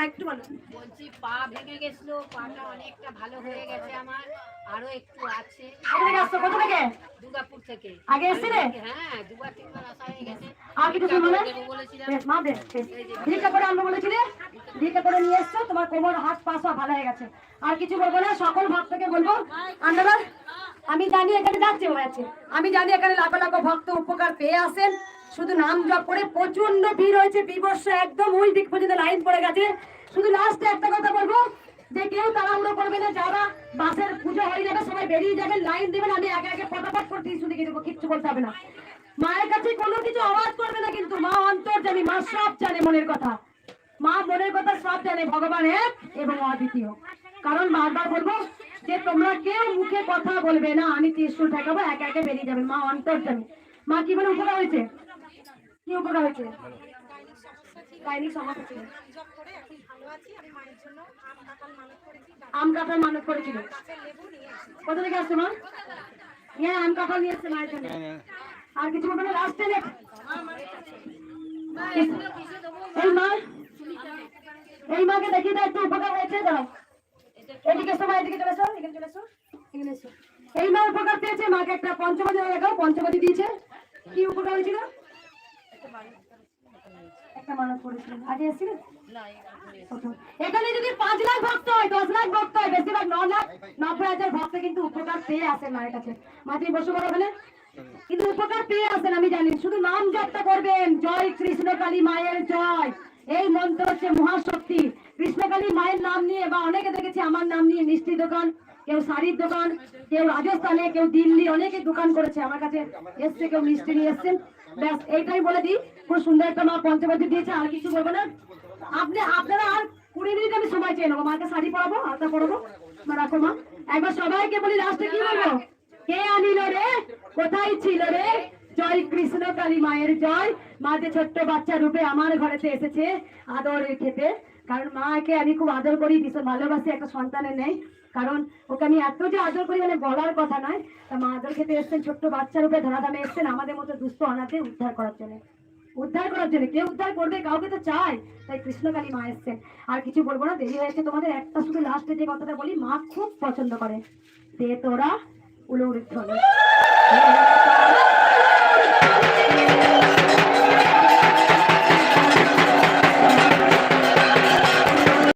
একটু বলো। বলছি পা ভেঙে গেছিল, পাটা অনেকটা ভালো হয়ে গেছে আমার, আরো একটু আছে। কোথা থেকে? দুর্গাপুর থেকে। আগে এসেছিলে? হ্যাঁ, দুবার তিনবার আসা হয়ে গেছে। আর কিছু শুনবো না? বলেছিলাম মা দে ভিক্ষা করে আনবো বলেছিলে, ভিক্ষা করে নিয়ে এসছো, তোমার কোমর হাত পা সব ভালো হয়ে গেছে। আর কিছু বলবো না, সকল ভক্তকে বলবো আপনারা, আমি জানি এখানে যাচ্ছে হয়েছে, আমি জানি এখানে লাখো লাখো ভক্ত উপকার পেয়ে আসেন। শুধু নাম জপ করে প্রচন্ড ভিড় হয়েছে, বিবর্ষ একদম ওই দিক পর্যন্ত লাইন পড়ে গেছে। শুধু লাস্টে একটা কথা বলবো যে কেউ তাড়াহুড়ো করবে না, যারা বাসের পুজো হয়ে যাবে সবাই বেরিয়ে যাবেন, লাইন দেবেন, আমি একে একে ফটাফট করে দিয়ে শুনে দেবো, কিচ্ছু বলতে হবে না। মায়ের কাছে কোনো কিছু আওয়াজ করবে না, কিন্তু মা অন্তর্যামী, মা সব জানে মনের কথা, মা মনের কথা সব জানে, ভগবান এক এবং অদ্বিতীয়। কারণ বারবার বলবো যে তোমরা কেউ মুখে কথা বলবে না, আমি ত্রিশূল ঠেকাবো, একে একে বেরিয়ে যাবেন, মা অন্তর্যামী। মা কি বলে উপকার হয়েছে? কি উপকার হয়েছে? গাইনিক সমস্যা ছিল, আম কাঁঠাল মানত করেছিল। কোথা থেকে আসছে মা? হ্যাঁ, আম কাঁঠাল নিয়ে এসছে মায়ের জন্য। আর কিছু বলবো না, লাস্টে এই মাকে দেখিয়ে দাও একটু উপকার হয়েছে। দাও এদিকে এসো মা, এদিকে চলে এসো, এখানে চলে এসো, এখানে এসো। এই মা উপকার পেয়েছে, মাকে একটা পঞ্চবাদী লাগাও, পঞ্চবাদী দিয়েছে। কি উপকার হয়েছিল? একটা মানত করেছিল, আগে এসেছিল। এখানে যদি 5 লাখ ভক্ত হয়, 10 লাখ ভক্ত হয়, বেশিরভাগ 9,90,000 ভক্ত কিন্তু উপকার পেয়ে আসেন মায়ের কাছে। মা তুমি বসে পড়ো ওখানে, কিন্তু উপকার পেয়ে আসেন আমি জানি। শুধু নাম জপটা করবেন, জয় কৃষ্ণকালী মায়ের জয়, এই মন্ত্র হচ্ছে মহাশক্তি। কৃষ্ণকালী মায়ের নাম নিয়ে, বা অনেকে দেখেছি আমার নাম নিয়ে মিষ্টি দোকান, কেউ শাড়ির দোকান, কেউ রাজস্থানে, কেউ দিল্লি, অনেকে দোকান করেছে, আমার কাছে এসছে, কেউ মিষ্টি নিয়ে এসছেন। ব্যাস এইটাই বলে দিই, খুব সুন্দর একটা মা পঞ্চবাদ্য দিয়েছে, আর কিছু বলবো না। আপনারা আর 20 মিনিট আমি সময় চেয়ে নেবো, মাকে শাড়ি পরাবো, আলতা পরাবো। রাখো মা, একবার সবাইকে বলি লাস্টে কি বলবো? কে আনিল রে, কোথায় ছিল রে, জয় কৃষ্ণ কালী মায়ের জয়। মা যে ছোট্ট বাচ্চা রূপে আমার ঘরেতে এসেছে আদর খেতে, কারণ মাকে আমি খুব আদর করি, ভীষণ ভালোবাসি, একটা সন্তানের নেই। কারণ ওকে আমি এত যে আদর করি মানে বলার কথা নয়। তা মা আদর খেতে এসছেন, ছোট্ট বাচ্চা রূপে ধরাধামে এসছেন আমাদের মতো দুস্থ অনাথে উদ্ধার করার জন্য। উদ্ধার করার জন্য কেউ উদ্ধার করবে, কাউকে তো চাই, তাই কৃষ্ণকালী মা এসছেন। আর কিছু বলবো না, দেরি হয়েছে তোমাদের। একটা শুধু লাস্টে যে কথাটা বলি, মা খুব পছন্দ করে, দে তোরা উলৌড়